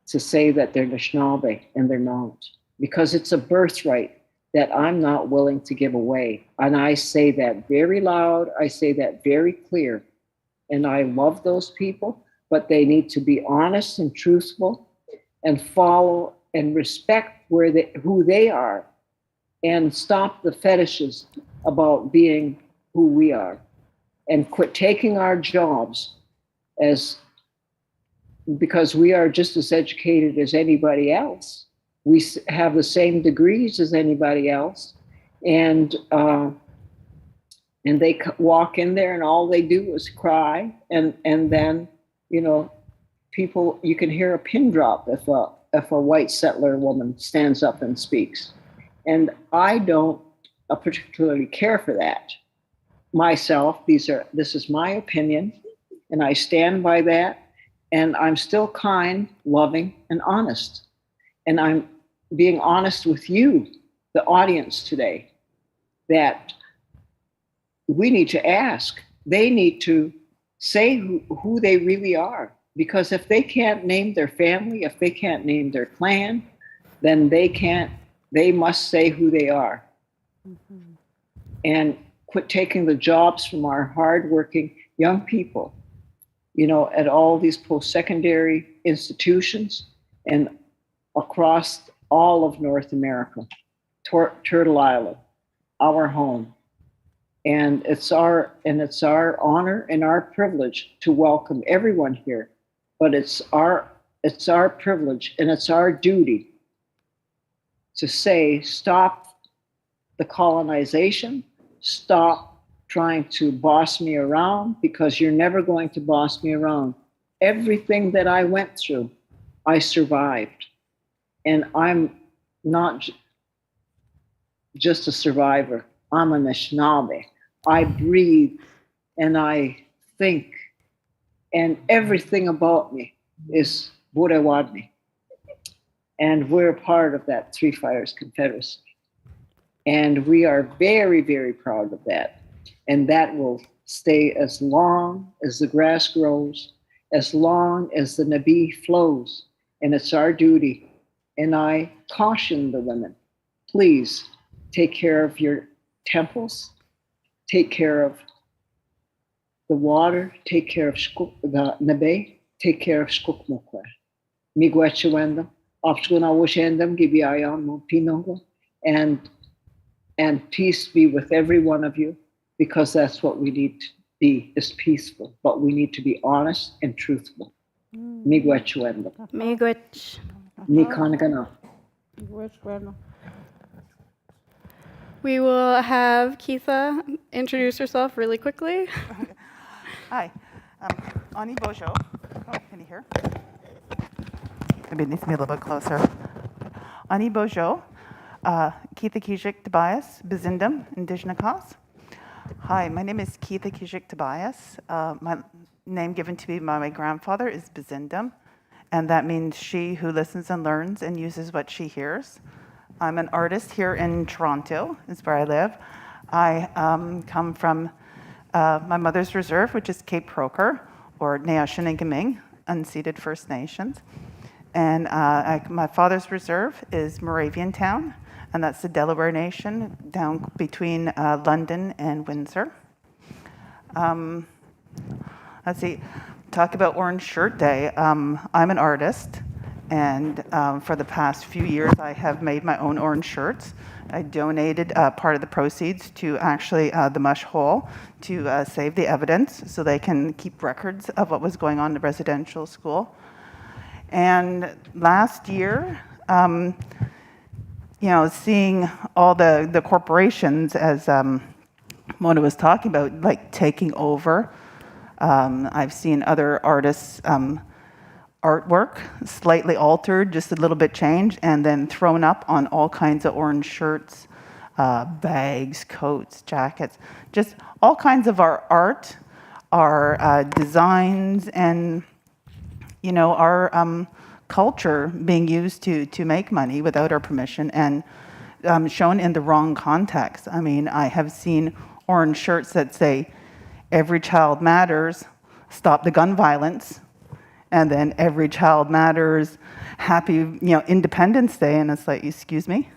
to say that they're Anishinaabe and they're not, because it's a birthright that I'm not willing to give away. And I say that very loud, I say that very clear. And I love those people, but they need to be honest and truthful and follow and respect who they are, and stop the fetishes about being who we are, and quit taking our jobs because we are just as educated as anybody else. We have the same degrees as anybody else, and they walk in there and all they do is cry, and then people, you can hear a pin drop if a white settler woman stands up and speaks, and I don't particularly care for that myself. This is my opinion, and I stand by that. And I'm still kind, loving, and honest. And I'm being honest with you, the audience today, that we need to ask. They need to say who they really are. Because if they can't name their family, if they can't name their clan, then they must say who they are. Mm-hmm. And quit taking the jobs from our hardworking young people, at all these post-secondary institutions and across all of North America, Turtle Island, our home. And it's our honor and our privilege to welcome everyone here. But it's our privilege and it's our duty to say, stop the colonization, stop trying to boss me around, because you're never going to boss me around. Everything that I went through, I survived. And I'm not just a survivor, I'm an Anishinaabe. I breathe and I think, and everything about me is Burewadni. And we're part of that Three Fires Confederacy. And we are very, very proud of that. And that will stay as long as the grass grows, as long as the Nabi flows. And it's our duty. And I caution the women, please take care of your temples, take care of the water, take care of the Nabe, take care of Skukmukwe. Migwetchewendam, Opskunawushendam, Gibiayam, Pinongo, and peace be with every one of you, because that's what we need to be, is peaceful. But we need to be honest and truthful. Migwetchewendam. Miigwech. Nikanagana. We will have Keitha introduce herself really quickly. Hi, Ani Bojo. Oh, can you hear? Maybe it needs to be a little bit closer. Ani Bojo, Keitha Keeshig-Tobias, Bizindam, Indigenous. Hi, my name is Keitha Keeshig-Tobias. My name given to me by my grandfather is Bizindam, and that means she who listens and learns and uses what she hears. I'm an artist here in Toronto, is where I live. I come from my mother's reserve, which is Cape Croker, or Neashinaabe, unceded First Nations. And my father's reserve is Moravian Town, and that's the Delaware Nation down between London and Windsor. Let's see, talk about Orange Shirt Day. I'm an artist, and for the past few years I have made my own orange shirts. I donated part of the proceeds to actually the Mush Hole to save the evidence so they can keep records of what was going on in the residential school. And last year, seeing all the corporations, as Mona was talking about, like taking over. I've seen other artists' artwork slightly altered, just a little bit changed, and then thrown up on all kinds of orange shirts, bags, coats, jackets, just all kinds of our art, our designs, and our culture being used to make money without our permission and shown in the wrong context. I mean, I have seen orange shirts that say, "Every child matters, stop the gun violence," and then "Every child matters, happy Independence Day," and it's like, excuse me,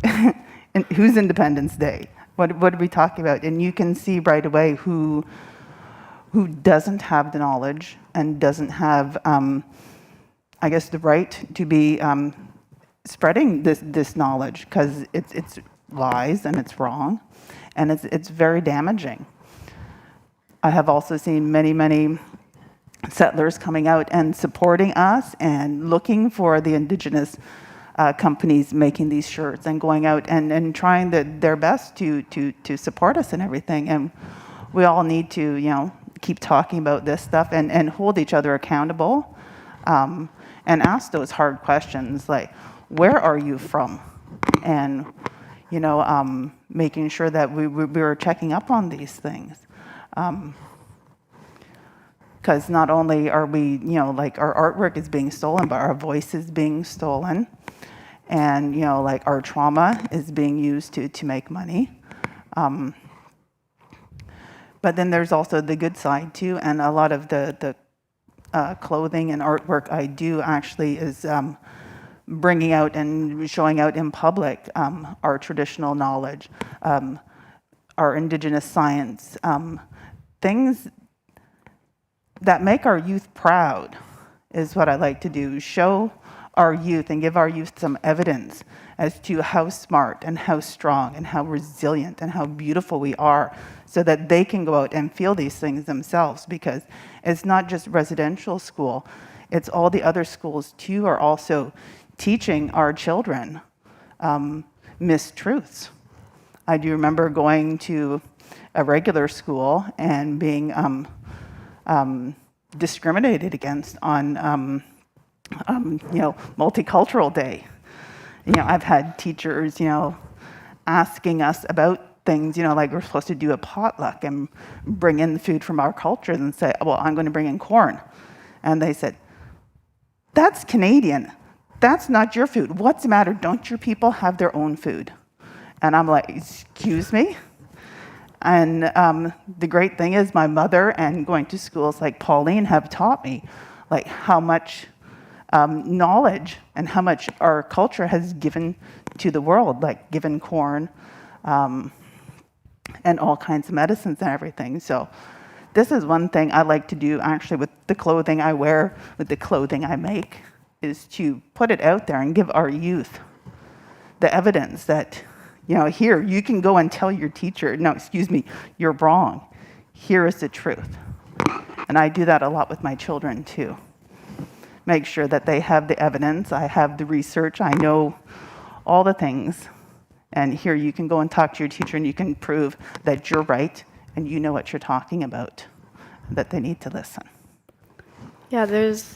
and whose Independence Day? What are we talking about? And you can see right away who doesn't have the knowledge and doesn't have, I guess, the right to be spreading this knowledge, because it's lies and it's wrong, and it's very damaging. I have also seen many settlers coming out and supporting us and looking for the Indigenous companies making these shirts and going out and trying their best to support us and everything. And we all need to keep talking about this stuff and hold each other accountable, and ask those hard questions like, where are you from? And making sure that we were checking up on these things. Because not only are we, our artwork is being stolen, but our voice is being stolen. And, our trauma is being used to make money. But then there's also the good side too, and a lot of the clothing and artwork I do actually is bringing out and showing out in public our traditional knowledge, our Indigenous science, things that make our youth proud is what I like to do. Show our youth and give our youth some evidence as to how smart and how strong and how resilient and how beautiful we are, so that they can go out and feel these things themselves, because it's not just residential school, it's all the other schools too are also teaching our children mistruths. I do remember going to a regular school and being discriminated against on Multicultural Day. I've had teachers, asking us about things, like we're supposed to do a potluck and bring in the food from our culture and say, well, I'm going to bring in corn. And they said, that's Canadian. That's not your food. What's the matter? Don't your people have their own food? And I'm like, excuse me? And the great thing is my mother and going to schools like Pauline have taught me like how much knowledge and how much our culture has given to the world, like given corn and all kinds of medicines and everything. So this is one thing I like to do actually with the clothing I wear, with the clothing I make, is to put it out there and give our youth the evidence that, here, you can go and tell your teacher, no, excuse me, you're wrong. Here is the truth. And I do that a lot with my children too. Make sure that they have the evidence, I have the research, I know all the things. And here you can go and talk to your teacher and you can prove that you're right and you know what you're talking about, that they need to listen. Yeah, there's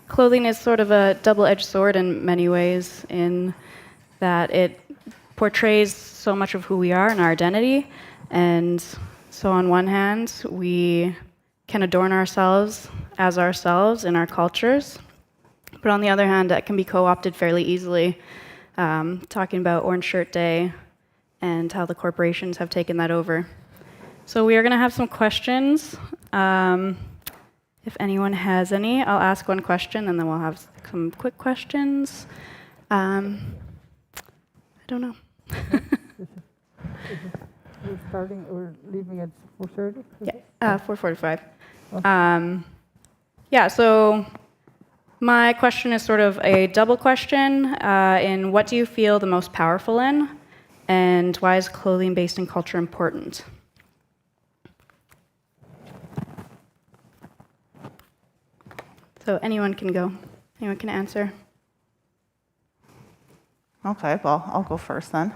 clothing is sort of a double-edged sword in many ways, in that it portrays so much of who we are and our identity. And so on one hand, we can adorn ourselves as ourselves in our cultures. But on the other hand, that can be co-opted fairly easily. Talking about Orange Shirt Day and how the corporations have taken that over. So we are going to have some questions. If anyone has any, I'll ask one question and then we'll have some quick questions. I don't know. We're starting, we're leaving at 4:30? Yeah, 4:45. Yeah, so my question is sort of a double question in what do you feel the most powerful in, and why is clothing based in culture important? So anyone can go. Anyone can answer. Okay, well, I'll go first then.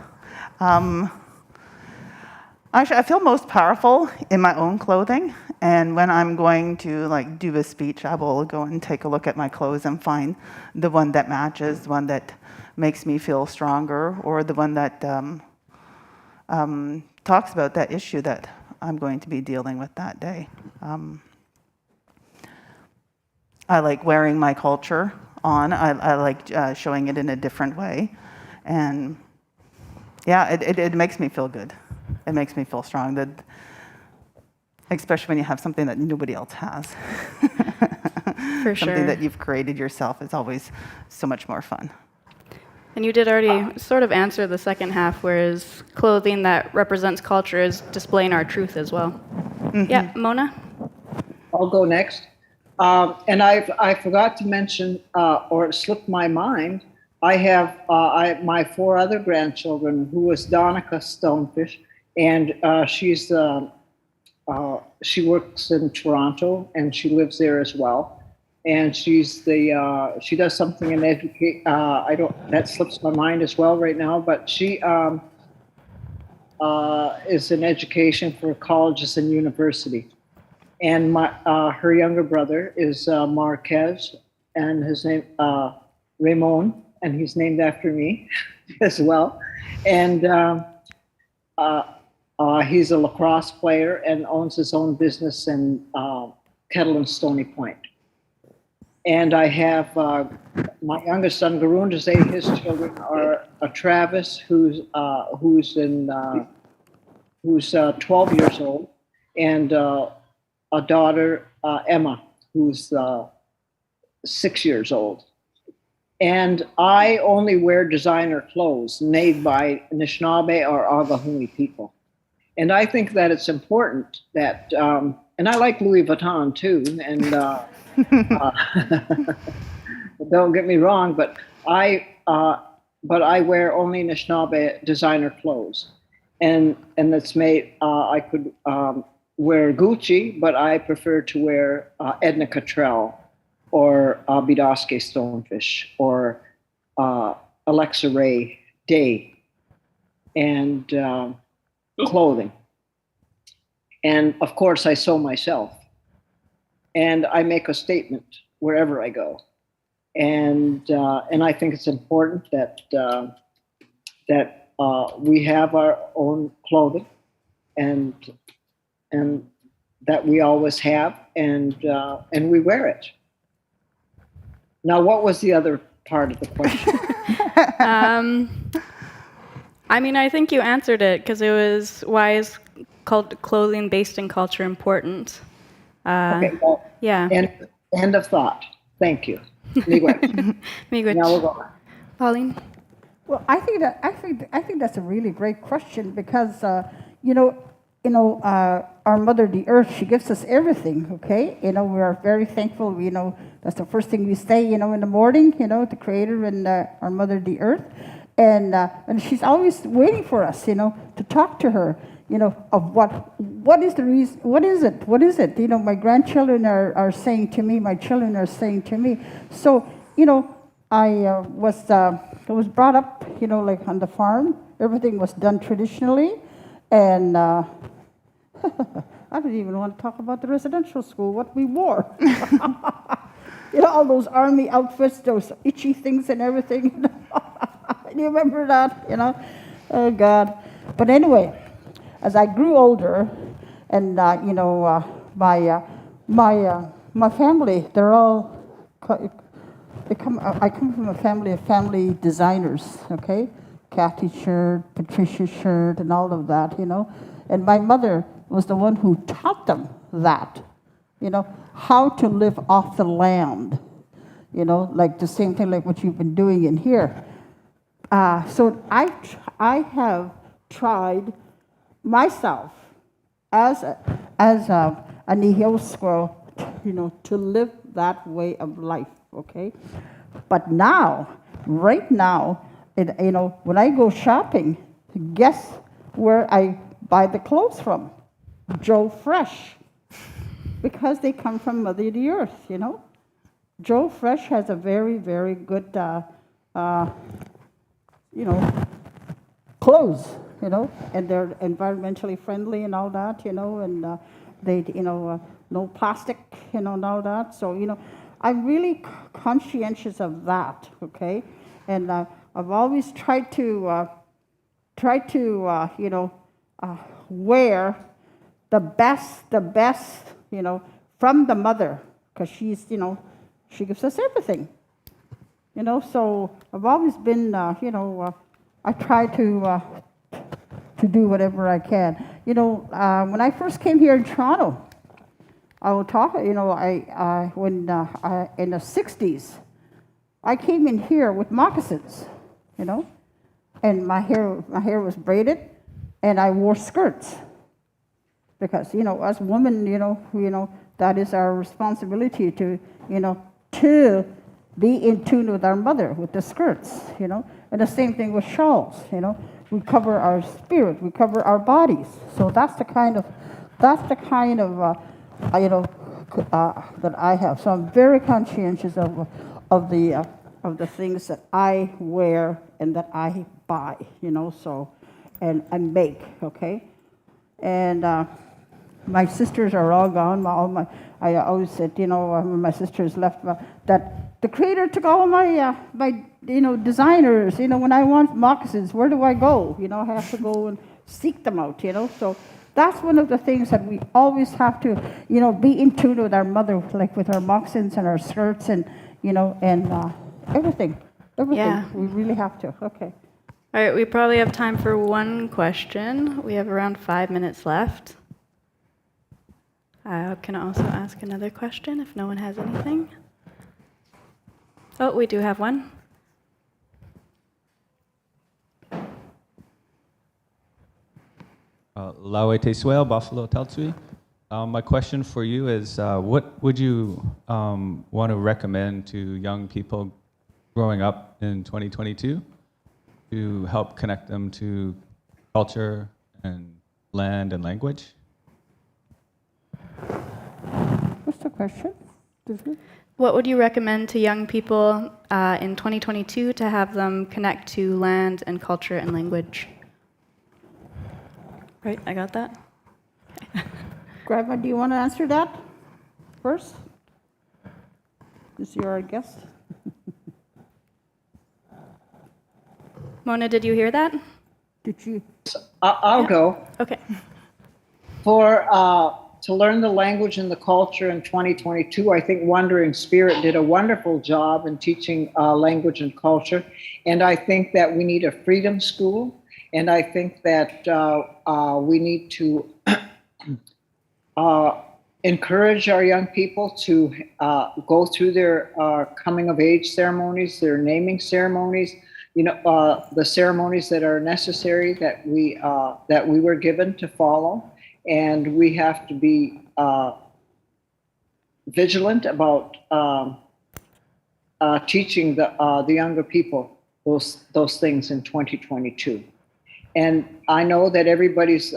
Actually, I feel most powerful in my own clothing, and when I'm going to do a speech, I will go and take a look at my clothes and find the one that matches, the one that makes me feel stronger, or the one that talks about that issue that I'm going to be dealing with that day. I like wearing my culture on. I like showing it in a different way, and yeah, it makes me feel good. It makes me feel strong, especially when you have something that nobody else has. For sure. Something that you've created yourself is always so much more fun. And you did already sort of answer the second half, whereas clothing that represents culture is displaying our truth as well. Mm-hmm. Yeah, Mona? I'll go next. And I forgot to mention, or it slipped my mind, I have my 4 other grandchildren, who is Donica Stonefish, and she works in Toronto and she lives there as well. And she does something in education. That slips my mind as well right now, but she is in education for colleges and university. And her younger brother is Marquez, and his name Ramon, and he's named after me as well. And he's a lacrosse player and owns his own business in Kettle and Stony Point. And I have my youngest son, Garundase. His children are Travis, who's 12 years old, and a daughter, Emma, who's 6 years old. And I only wear designer clothes made by Anishinaabe or Agahumi people. And I think that it's important that, and I like Louis Vuitton too, and don't get me wrong, but I wear only Anishinaabe designer clothes. And that's made, I could wear Gucci, but I prefer to wear Edna Cottrell or Bidoske Stonefish or Alexa Ray Day and clothing. And of course I sew myself, and I make a statement wherever I go. And I think it's important that we have our own clothing, and that we always have, and we wear it. Now, what was the other part of the question? I mean, I think you answered it because it was why is clothing based in culture important? Okay, well, Yeah. end of thought. Thank you. Miigwech. Miigwech. Now we'll go. Pauline? Well, I think that's a really great question because our Mother the Earth, she gives us everything. Okay, we are very thankful. That's the first thing we say. In the morning. The Creator and our Mother the Earth, and she's always waiting for us. To talk to her. Of what is the reason? What is it? My grandchildren are saying to me. My children are saying to me. So I was brought up, like on the farm. Everything was done traditionally, and I don't even want to talk about the residential school, what we wore. All those army outfits, those itchy things and everything. Do you remember that? Oh God. But anyway, as I grew older, and my family, they're all. I come from a family of family designers, okay? Kathy Shirt, Patricia Shirt, and all of that, And my mother was the one who taught them that, how to live off the land, like the same thing like what you've been doing in here. So I have tried myself as a Nihil squirrel, to live that way of life. Okay, but now, right now, when I go shopping, guess where I buy the clothes from? Joe Fresh, because they come from Mother the Earth. Joe Fresh has a very, very good, clothes. And they're environmentally friendly and all that. And they, no plastic, and all that. So I'm really conscientious of that, okay? And I've always tried to wear the best, from the mother, because she's, she gives us everything. So I've always been, I try to do whatever I can. When I first came here in Toronto, I will talk, when in the 60s, I came in here with moccasins, and my hair was braided, and I wore skirts. Because, as women, that is our responsibility to be in tune with our mother, with the skirts, And the same thing with shawls, We cover our spirit, we cover our bodies. So that's the kind of that I have. So I'm very conscientious of the things that I wear and that I buy, so, and I make, okay? And my sisters are all gone. I always said, when my sisters left, that the Creator took all my designers. When I want moccasins, where do I go? I have to go and seek them out. So that's one of the things that we always have to, be in tune with our mother, like with our moccasins and our skirts and everything. Yeah. We really have to. Okay. All right, we probably have time for one question. We have around 5 minutes left. I can also ask another question if no one has anything. Oh, we do have one. Lawe Te Swale, Buffalo Teltsui. My question for you is, what would you want to recommend to young people growing up in 2022 to help connect them to culture and land and language? What's the question? What would you recommend to young people in 2022 to have them connect to land and culture and language? Right, I got that. Okay. Grandma, do you want to answer that first? Is your guest? Mona, did you hear that? Did you? I'll go. Okay. To learn the language and the culture in 2022, I think Wandering Spirit did a wonderful job in teaching language and culture. And I think that we need a freedom school. And I think that we need to encourage our young people to go through their coming of age ceremonies, their naming ceremonies, the ceremonies that are necessary that we were given to follow. And we have to be vigilant about teaching the younger people those things in 2022. And I know that everybody's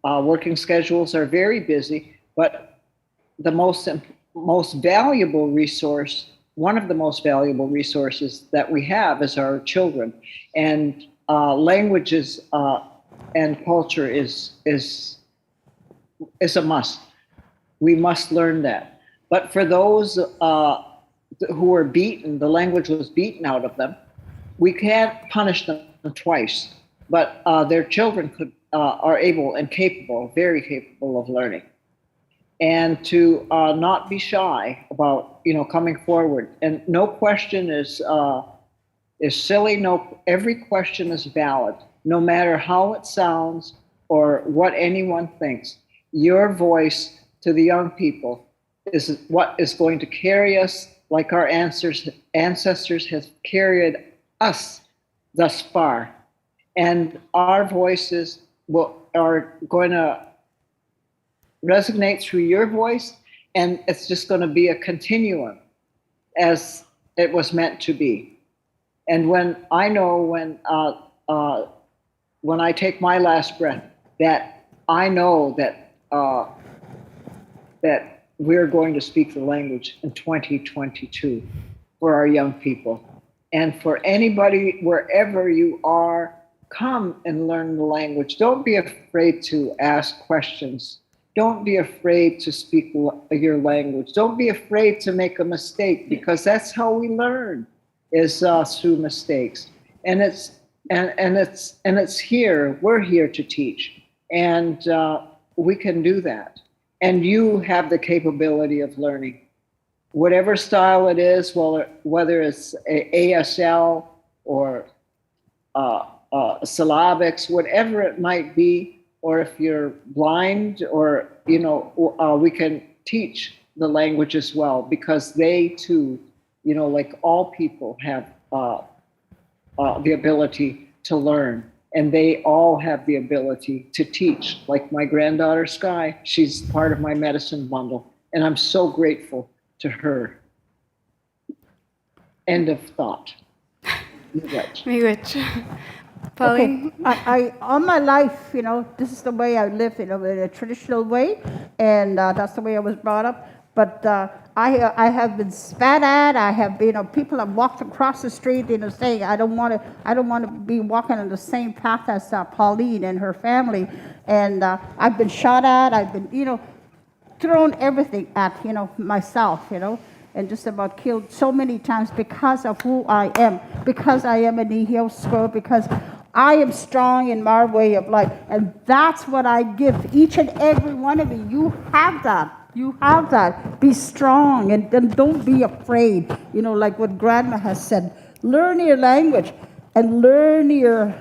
working schedules are very busy, but the most valuable resource, one of the most valuable resources that we have is our children. And languages and culture is a must. We must learn that. But for those who were beaten, the language was beaten out of them, we can't punish them twice. But their children are able and capable, very capable of learning. And to not be shy about, coming forward. And no question is silly. Every question is valid, no matter how it sounds or what anyone thinks. Your voice to the young people is what is going to carry us, like our ancestors have carried us thus far. And our voices are going to resonate through your voice, and it's just going to be a continuum as it was meant to be. And when I take my last breath, that I know that that we're going to speak the language in 2022 for our young people. And for anybody, wherever you are, come and learn the language. Don't be afraid to ask questions. Don't be afraid to speak your language. Don't be afraid to make a mistake, because that's how we learn, is through mistakes. And it's here. We're here to teach, and we can do that. And you have the capability of learning, whatever style it is, whether it's ASL or syllabics, whatever it might be, or if you're blind, or we can teach the language as well, because they too, like all people, have the ability to learn, and they all have the ability to teach. Like my granddaughter Sky, she's part of my medicine bundle, and I'm so grateful to her. End of thought. Pauline? Okay, I all my life, this is the way I live, in a traditional way, and that's the way I was brought up. But I have been spat at. I have been, people have walked across the street, saying I don't want to be walking on the same path as Pauline and her family, and I've been shot at. I've been, thrown everything at, myself, and just about killed so many times because of who I am, because I am a Nihil, because I am strong in my way of life, and that's what I give each and every one of you. You have that. You have that. Be strong, and then don't be afraid. Like what Grandma has said, learn your language and learn your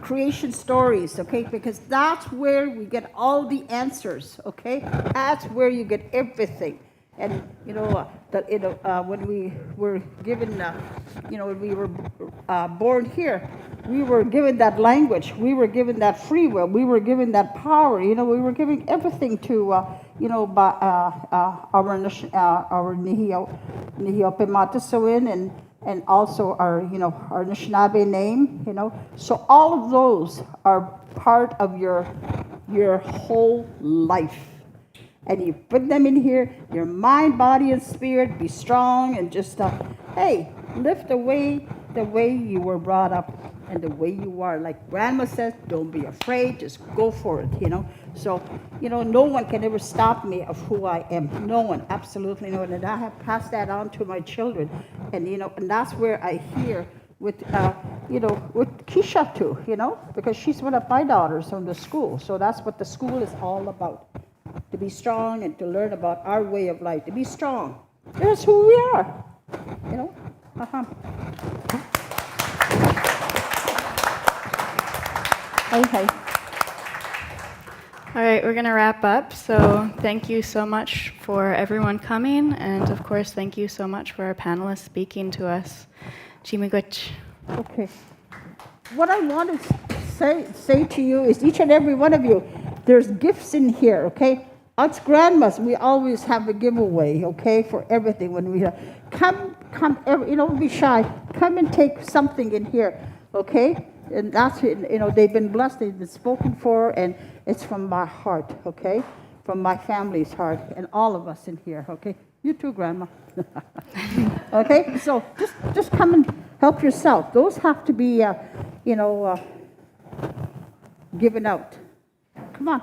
creation stories, okay? Because that's where we get all the answers, okay? That's where you get everything. And when we were given, when we were born here, we were given that language. We were given that free will. We were given that power. We were giving everything to, by our Nihil and also our, our Anishinaabe name. So all of those are part of your whole life. And you put them in here, your mind, body, and spirit, be strong, and just, hey, live the way you were brought up and the way you are. Like Grandma says, don't be afraid, just go for it, So, no one can ever stop me of who I am. No one, absolutely no one. And I have passed that on to my children. And, and that's where I hear with, with Keisha too, because she's one of my daughters from the school. So that's what the school is all about. To be strong and to learn about our way of life. To be strong. That's who we are. Okay. All right, we're going to wrap up. So thank you so much for everyone coming. And of course, thank you so much for our panelists speaking to us. Chimiguch. Okay. What I want to say to you is each and every one of you, there's gifts in here, okay? Us grandmas, we always have a giveaway, okay, for everything. When we come, don't be shy. Come and take something in here, okay? And that's it, they've been blessed, they've been spoken for, and it's from my heart, okay? From my family's heart, and all of us in here, okay? You too, Grandma. Okay, so just come and help yourself. Those have to be, given out. Come on.